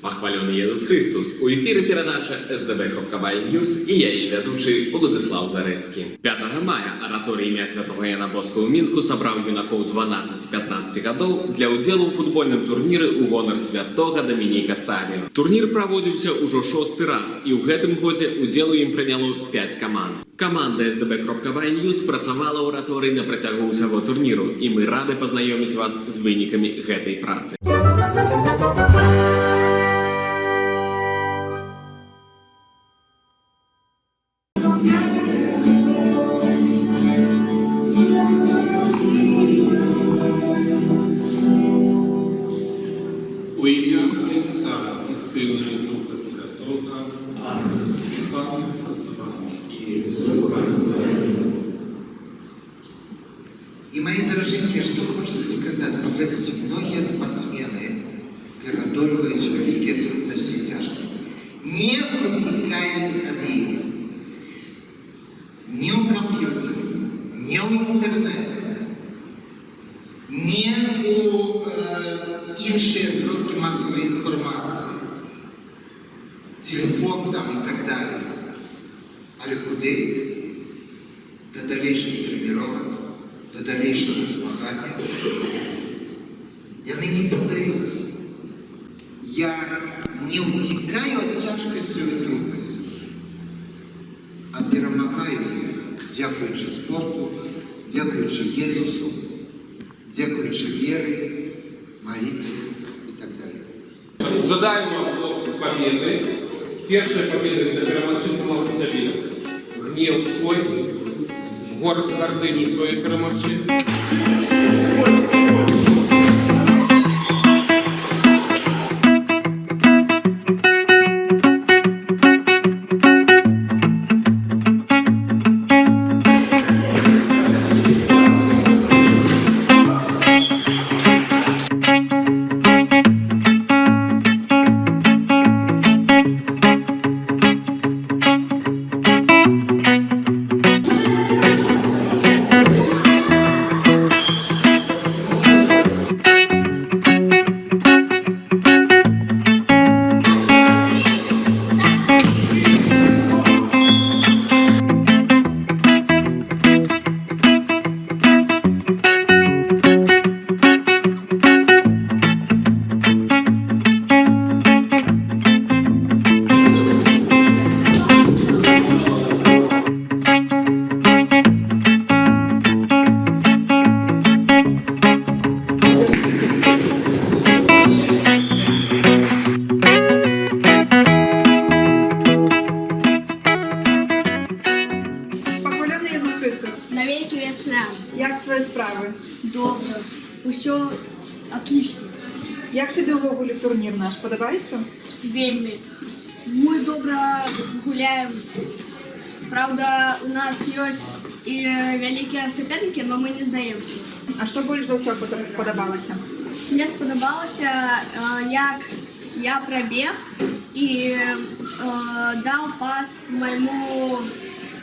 Похваленный Иисус Христос. У эфире передача СДБ.бай Ньюс и я, ее ведущий Владислав Зарецкий. 5 мая ораторий ім'я Святого Яна Боского ў Мінску сабраў юнакоў 12-15 гадоў для ўдзелу ў футбольным турніры ў гонар святога Дамініка Савію. Турнір праводзіўся ўжо 6-й раз, і ў гэтым годзе ўдзел у ім прыняло 5 каманд. Каманда СДБ.бай Ньюс працавала ў араторыі на працягу ўсяго турніру, і мы рады пазнаёміць вас з вынікамі гэтай працы. У ім'я Отця і Сина і Духа Святого. Амінь. Пан з вами. И, мои дорогие, что хочется сказать, поверьте, многие спортсмены переодолевают великие трудности и тяжкости. Не утекают от них. Ни у компьютера, ни у интернета, ни у інших средств массовой информации, телефон там и так далее. Але куди? До дальнейших тренировок, до дальнейшего змагання. Вони не поддаются. Я не утекаю от тяжкости и трудностей, а перемагаю їх, дякуючи спорту, дякуючи Єсусу, дякуючи вірі, молитві і так далі. Жадаем вам, хлопцы, победы. Первая победа – это перемогчи самого себе. Гнев свой, гордыни своей перемогчи. Навеки вічна. Як твої справи? Добре. Усе отлично. Як тобі ввогуле турнір наш? Подобається? Вельми. Мы добре гуляем. Правда, у нас есть и великие соперники, но мы не сдаемся. А що більш за все сподобалося? Мне сподобалося, як я пробег и дал пас моему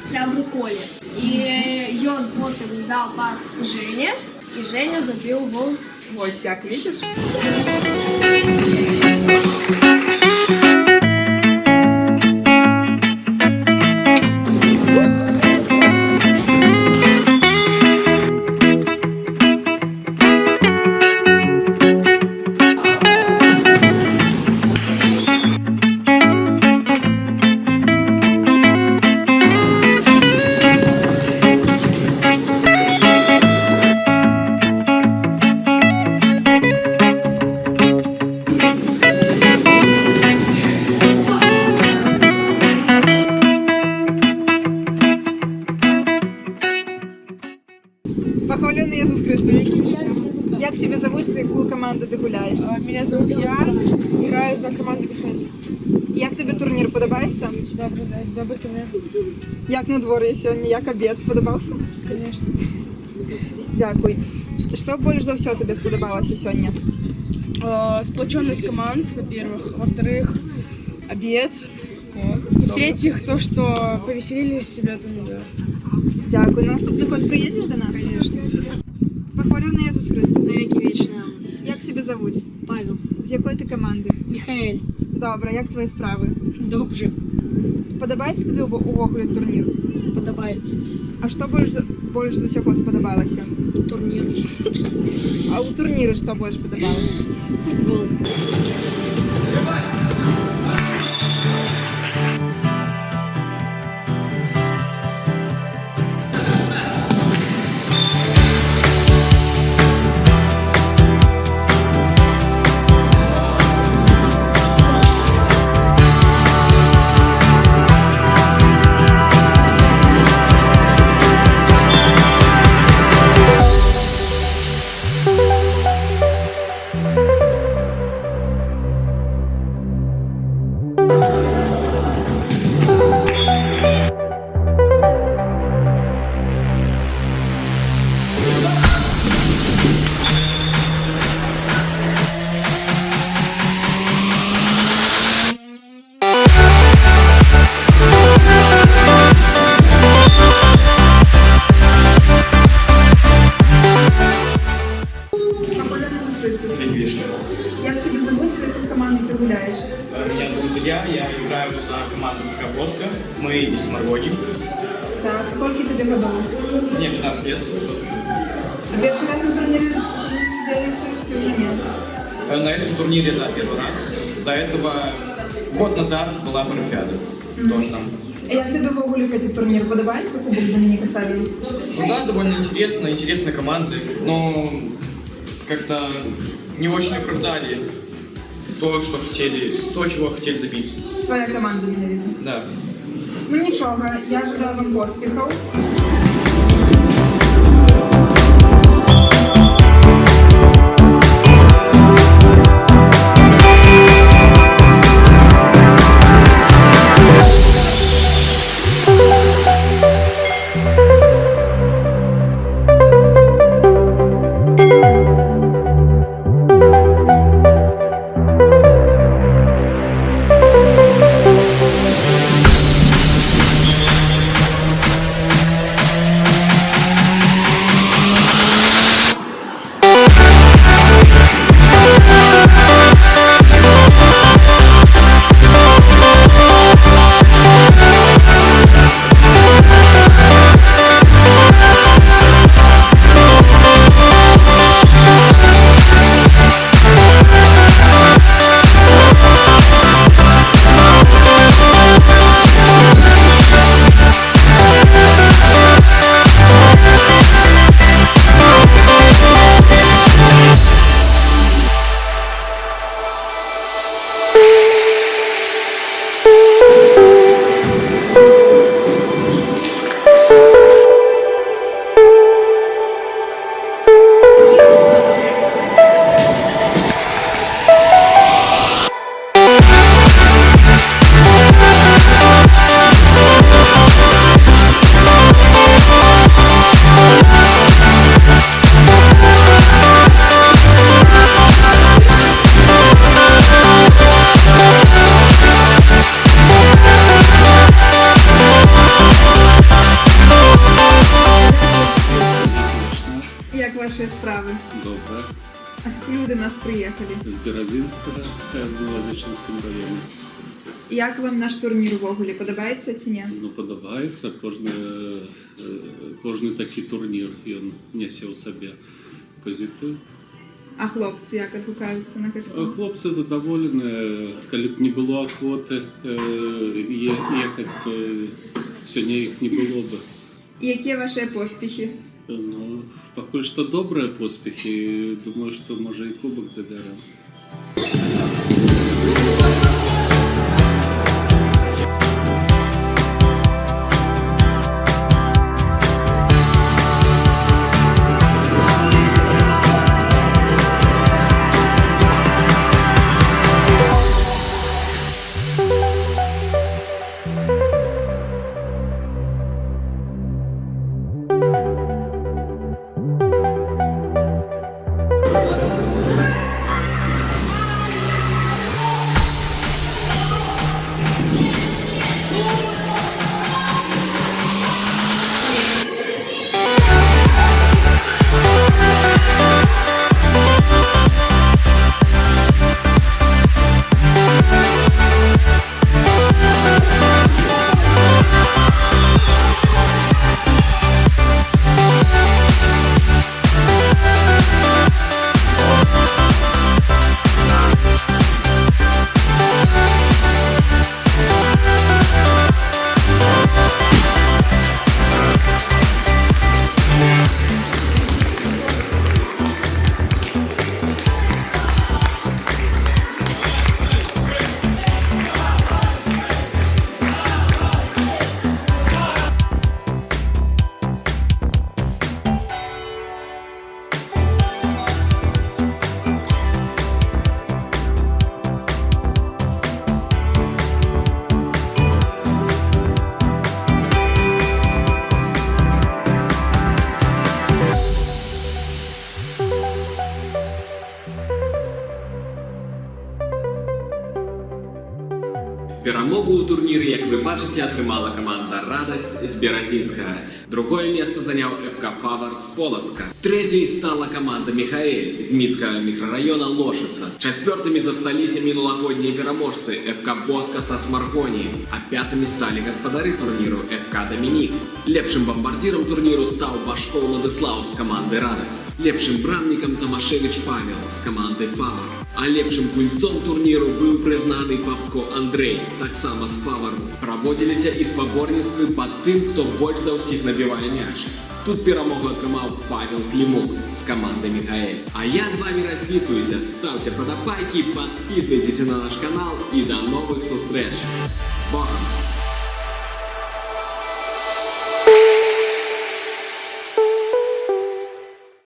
сябру Коле. И он потом дал пас Жене, и Женя забил гол. Ось як, видиш? Похвалений Ісус Христос. Як тебе зовут, за яку команду ти гуляєш? Меня зовут Ян, играю за команду Михаил. Як тобі турнір подобається? Добрый турнир, Як надвор'я сьогодні, як обід сподобався? конечно. Дякую. Що більш за все тобі сподобалося сьогодні? Сплоченность команд, во-первых. Во-вторых, обед. И в-третьих, то, что повеселились с ребятами, да. Дякую. На наступний год приїдеш до нас? Конечно. Похвалений Ісус Христос. За веки вечные. Як тебе зовуть? Павел. З якої ти команди? Михаэль. Добре, як твої справи? Добре, Подобається тобі увогуле турнір? подобається А що більш з усього сподобалося? турнір. А у турнірі що більш подобалося? Футбол. Похвалений Ісус Христос. Як тебе зовут, за яку команду ти гуляєш? Меня зовут Илья, я играю за команду ФК Боска. Мы из Маргони. Так, скільки тобі годов? Мне 15 лет. А перший раз на турнірі делаешь участие уже нет? На этом турнире, да, первый раз. До этого год назад была Олимпиада. Тоже там. А як тобі вогуле цей турнір? Подобається Кубок Домініка Савії? Ну да, довольно интересно, интересные команды. Но как-то не очень оправдали то, что хотели, то, чего хотели добиться. Твоя команда, мене видно. Да. Ну нічого, я желаю вам поспіхів. Як ваші справи? Добре. Откуда до нас приїхали? З Березинська, в Нововічинському районі. Як вам наш турнір вогуле? Подобається чи ні? Ну, подобається. Кожний такий турнір, він несе у собі позитив. А хлопці як відгукаються на катку? Хлопці задоволені. Коли б не було охоти їхати, то сьогодні їх не було б. І які ваші поспіхи? Ну, поки що добрі поспіхи. Думаю, що може і кубок заберемо. Перамогу ў турніры, як вы бачыце, атрымала каманда «Радасць» з Беразінскага. Другое месца заняў ФК «Фавар» з Полацка. Трэцяй стала каманда «Михаэль» з Мінскага мікрарайона Лошыца. Чацвёртымі засталіся мінулагоднія пераможцы ФК «Боска» са Смаргоніі, а пятымі сталі гаспадары турніру ФК «Дамінік». Лепшым бамбардзірам турніру стаў Башкоў Владыслаў з каманды «Радасць». Лепшым брамнікам Тамашевіч Павел з каманды «Фавар». А лепшым гульцом турніру быў прызнаны Папко Андрэй, таксама з «Фавару». Праводзіліся і спаборніцтвы пад тым, хто больш за ўсіх набівае мяч. Тут перамогу атрымаў Павел Клімук з каманды «Михаэль». А я з вами развітваюся. Ставьте падабайкі, подписывайтесь на наш канал і до новых сустрэч. З Богом!